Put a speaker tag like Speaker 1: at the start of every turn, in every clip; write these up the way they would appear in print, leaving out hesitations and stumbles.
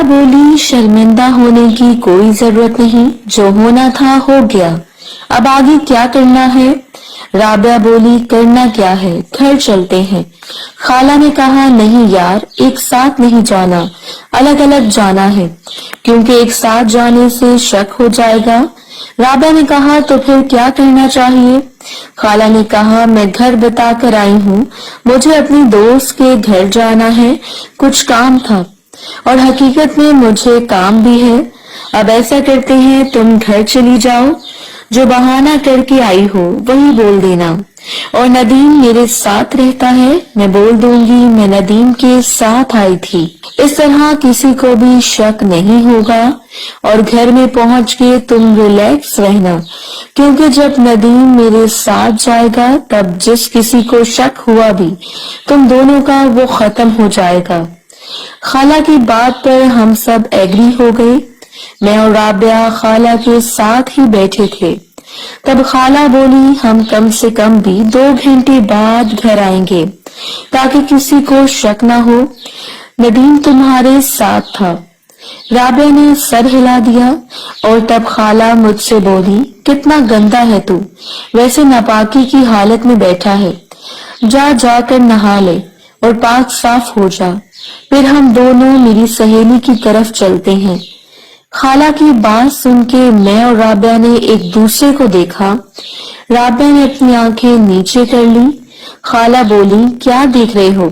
Speaker 1: बोली, शर्मिंदा होने की कोई जरूरत नहीं, जो होना था हो गया, अब आगे क्या करना है। राबिया बोली, करना क्या है, घर चलते हैं। खाला ने कहा, नहीं यार, एक साथ नहीं जाना, अलग अलग जाना है, क्योंकि एक साथ जाने से शक हो जाएगा। राबिया ने कहा, तो फिर क्या करना चाहिए। खाला ने कहा, मैं घर बता कर आई हूँ, मुझे अपनी दोस्त के घर जाना है, कुछ काम था, और हकीकत में मुझे काम भी है। अब ऐसा करते हैं, तुम घर चली जाओ, जो बहाना करके आई हो वही बोल देना, और नदीम मेरे साथ रहता है, मैं बोल दूंगी मैं नदीम के साथ आई थी। इस तरह किसी को भी शक नहीं होगा, और घर में पहुंच के तुम रिलैक्स रहना, क्योंकि जब नदीम मेरे साथ जाएगा तब जिस किसी को शक हुआ भी तुम दोनों का वो खत्म हो जाएगा। खाला की बात पर हम सब एग्री हो गए। मैं और राबिया खाला के साथ ही बैठे थे। तब खाला बोली, हम कम से कम भी 2 घंटे बाद घर आएंगे, ताकि किसी को शक ना हो, नदीम तुम्हारे साथ था। राबिया ने सर हिला दिया, और तब खाला मुझसे बोली, कितना गंदा है तू, वैसे नापाकी की हालत में बैठा है, जा जाकर नहा ले और पाक साफ हो जा, फिर हम दोनों मेरी सहेली की तरफ चलते हैं। खाला की बात सुन के मैं और राबिया ने एक दूसरे को देखा। राबिया ने अपनी आंखें नीचे कर ली। खाला बोली, क्या देख रहे हो,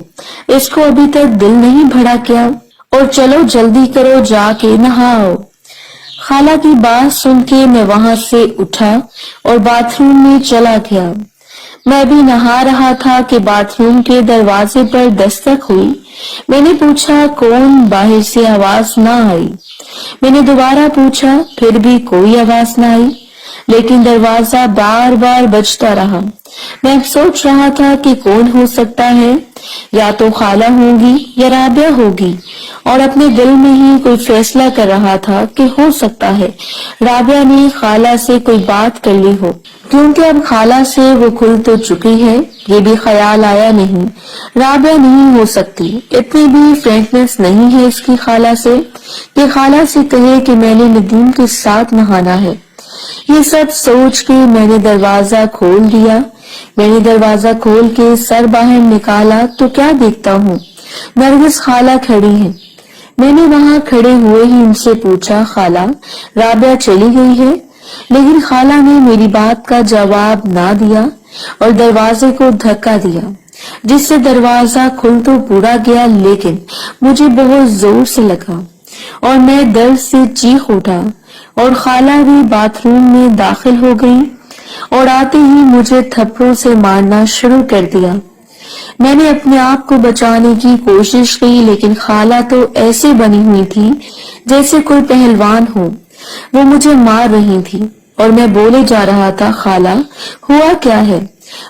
Speaker 1: इसको अभी तक दिल नहीं भरा क्या, और चलो जल्दी करो, जाके नहाओ। खाला की बात सुन के मैं वहां से उठा और बाथरूम में चला गया। मैं भी नहा रहा था कि बाथरूम के दरवाजे पर दस्तक हुई। मैंने पूछा, कौन, बाहर से आवाज ना आई। मैंने दोबारा पूछा, फिर भी कोई आवाज ना आई, लेकिन दरवाजा बार बार बजता रहा। मैं सोच रहा था कि कौन हो सकता है, या तो खाला होगी या राबिया होगी, और अपने दिल में ही कोई फैसला कर रहा था कि हो सकता है राबिया ने खाला से कोई बात कर ली हो, क्योंकि अब खाला से वो खुल तो चुकी है। ये भी ख्याल आया, नहीं, राबिया नहीं हो सकती, इतनी भी फ्रेंकनेस नहीं है इसकी खाला से कि खाला से कहे कि मैंने नदीम के साथ नहाना है। ये सब सोच के मैंने दरवाजा खोल दिया। मैंने दरवाजा खोल के सर बाहर निकाला तो क्या देखता हूँ, नरगिस खाला खड़ी है। मैंने वहां खड़े हुए ही उनसे पूछा, खाला, राबिया चली गई है। लेकिन खाला ने मेरी बात का जवाब ना दिया और दरवाजे को धक्का दिया, जिससे दरवाजा खुल तो पूरा गया, लेकिन मुझे बहुत जोर से लगा और मैं दर्द से चीख उठा, और खाला भी बाथरूम में दाखिल हो गई और आते ही मुझे थप्पड़ों से मारना शुरू कर दिया। मैंने अपने आप को बचाने की कोशिश की, लेकिन खाला तो ऐसे बनी हुई थी जैसे कोई पहलवान हो। वो मुझे मार रही थी और मैं बोले जा रहा था, खाला, हुआ क्या है।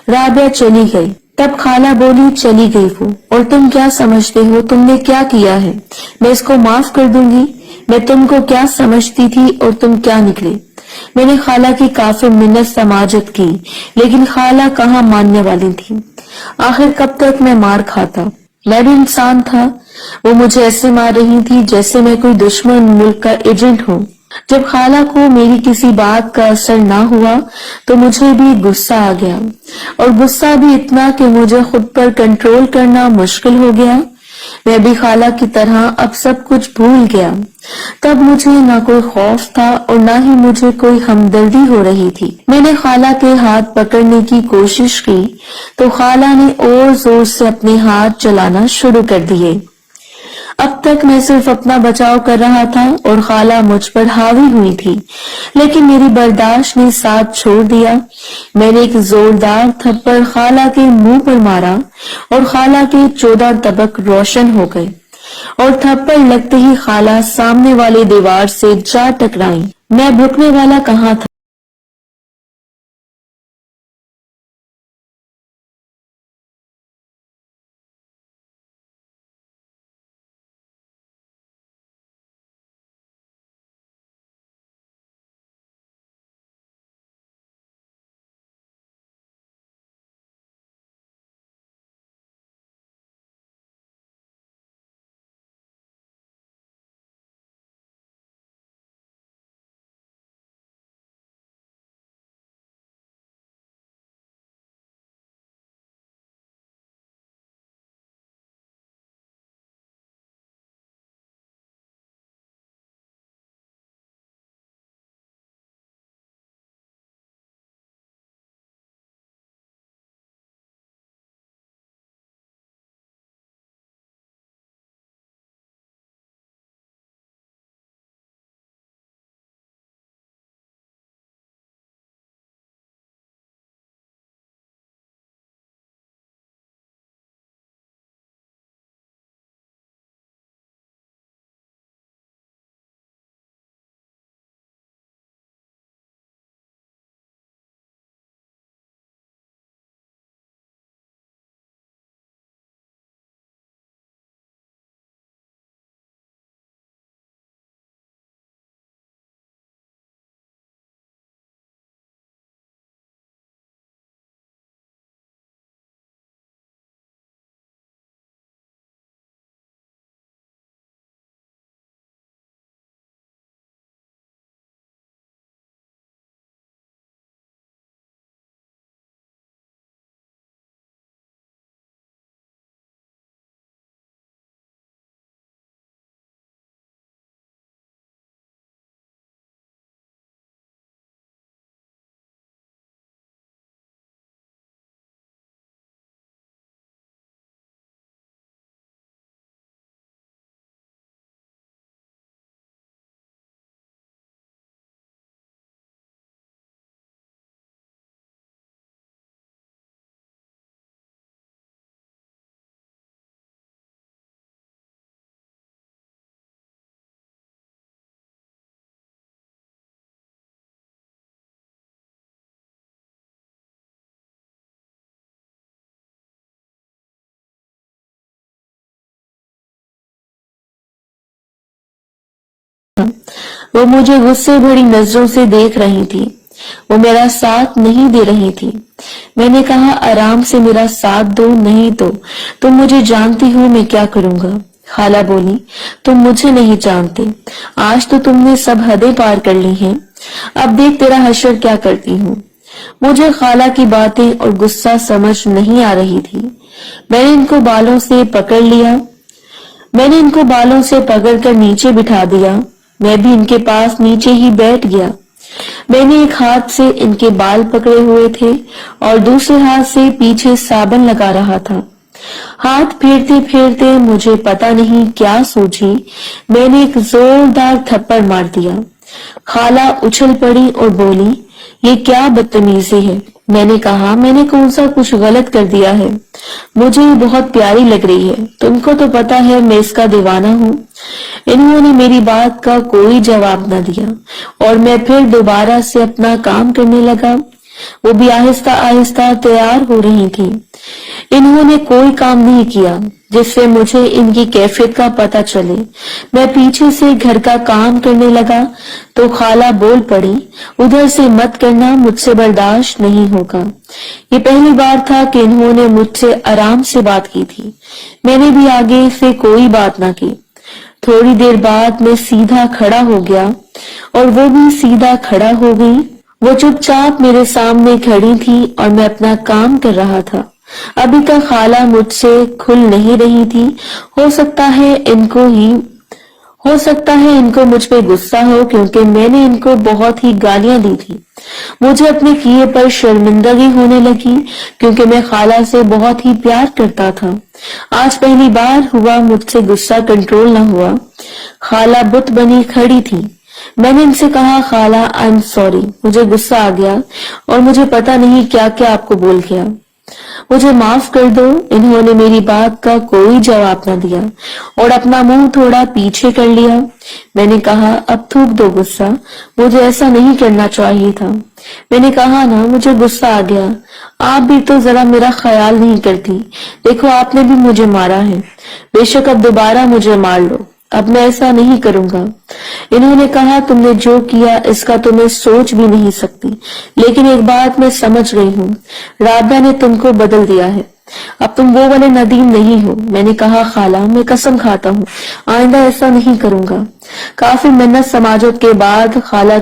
Speaker 1: राबिया चली गई। तब खाला बोली, चली गई वो, और तुम क्या समझते हो तुमने क्या किया है, मैं इसको माफ कर दूंगी। मैं तुमको क्या समझती थी और तुम क्या निकले। मैंने खाला की काफी मिन्नत समाजत की, लेकिन खाला कहाँ मानने वाली थी। आखिर कब तक मैं मार खाता, मैं भी इंसान था। वो मुझे ऐसे मार रही थी जैसे मैं कोई दुश्मन मुल्क का एजेंट हूँ। जब खाला को मेरी किसी बात का असर ना हुआ तो मुझे भी गुस्सा आ गया, और गुस्सा भी इतना कि मुझे खुद पर कंट्रोल करना मुश्किल हो गया। मैं भी खाला की तरह अब सब कुछ भूल गया। तब मुझे ना कोई खौफ था और ना ही मुझे कोई हमदर्दी हो रही थी। मैंने खाला के हाथ पकड़ने की कोशिश की तो खाला ने और जोर से अपने हाथ चलाना शुरू कर दिए। अब तक मैं सिर्फ अपना बचाव कर रहा था और खाला मुझ पर हावी हुई थी, लेकिन मेरी बर्दाश्त ने साथ छोड़ दिया। मैंने एक जोरदार थप्पड़ खाला के मुंह पर मारा और खाला के 14 तबक रोशन हो गए, और थप्पड़ लगते ही खाला सामने वाले दीवार से जा टकराई। मैं भुगने वाला कहाँ था। वो मुझे गुस्से भरी नजरों से देख रही थी। वो मेरा साथ नहीं दे रही थी। मैंने कहा, आराम से मेरा साथ दो, नहीं तो तुम मुझे जानती हो मैं क्या करूंगा। खाला बोली, तुम मुझे नहीं जानते, आज तो तुमने सब हदें पार कर ली हैं। अब देख तेरा हश्र क्या करती हूँ। मुझे खाला की बातें और गुस्सा समझ नहीं आ रही थी। मैंने इनको बालों से पकड़ लिया। मैंने इनको बालों से पकड़कर नीचे बिठा दिया। मैं भी इनके पास नीचे ही बैठ गया। मैंने एक हाथ से इनके बाल पकड़े हुए थे और दूसरे हाथ से पीछे साबन लगा रहा था। हाथ फेरते फेरते मुझे पता नहीं क्या सूझी, मैंने एक जोरदार थप्पड़ मार दिया। खाला उछल पड़ी और बोली, ये क्या बदतमीजी है। मैंने कहा, मैंने कौन सा कुछ गलत कर दिया है। मुझे ये बहुत प्यारी लग रही है। तुमको तो पता है मैं इसका दीवाना हूँ। इन्होंने मेरी बात का कोई जवाब न दिया और मैं फिर दोबारा से अपना काम करने लगा। वो भी आहिस्ता आहिस्ता तैयार हो रही थी। इन्होंने कोई काम नहीं किया जिससे मुझे इनकी कैफियत का पता चले। मैं पीछे से घर का काम करने लगा तो खाला बोल पड़ी, उधर से मत करना, मुझसे बर्दाश्त नहीं होगा। ये पहली बार था कि इन्होंने मुझसे आराम से बात की थी। मैंने भी आगे से कोई बात ना की। थोड़ी देर बाद मैं सीधा खड़ा हो गया और वो भी सीधा खड़ा हो गई। वो चुपचाप मेरे सामने खड़ी थी और मैं अपना काम कर रहा था। अभी तक खाला मुझसे खुल नहीं रही थी। हो सकता है इनको मुझ पे गुस्सा हो क्योंकि मैंने इनको बहुत ही गालियां दी थी। मुझे अपने किए पर शर्मिंदगी होने लगी क्योंकि मैं खाला से बहुत ही प्यार करता था। आज पहली बार हुआ मुझसे गुस्सा कंट्रोल न हुआ। खाला बुत बनी खड़ी थी। मैंने इनसे कहा, खाला आई एम सॉरी, मुझे गुस्सा आ गया और मुझे पता नहीं क्या क्या आपको बोल गया, मुझे माफ कर दो। इन्होंने मेरी बात का कोई जवाब न दिया और अपना मुंह थोड़ा पीछे कर लिया। मैंने कहा, अब थूक दो गुस्सा, मुझे ऐसा नहीं करना चाहिए था। मैंने कहा ना, मुझे गुस्सा आ गया। आप भी तो जरा मेरा ख्याल नहीं करती। देखो आपने भी मुझे मारा है, बेशक अब दोबारा मुझे मार लो, अब मैं ऐसा नहीं करूंगा। इन्होंने कहा, तुमने जो किया इसका तो मैं सोच भी नहीं सकती, लेकिन एक बात मैं समझ गई हूँ, राबिया ने तुमको बदल दिया है। अब तुम वो वाले नदीम नहीं हो। मैंने कहा, खाला मैं कसम खाता हूँ आइंदा ऐसा नहीं करूंगा। काफी मिन्नत समाजत के बाद खाला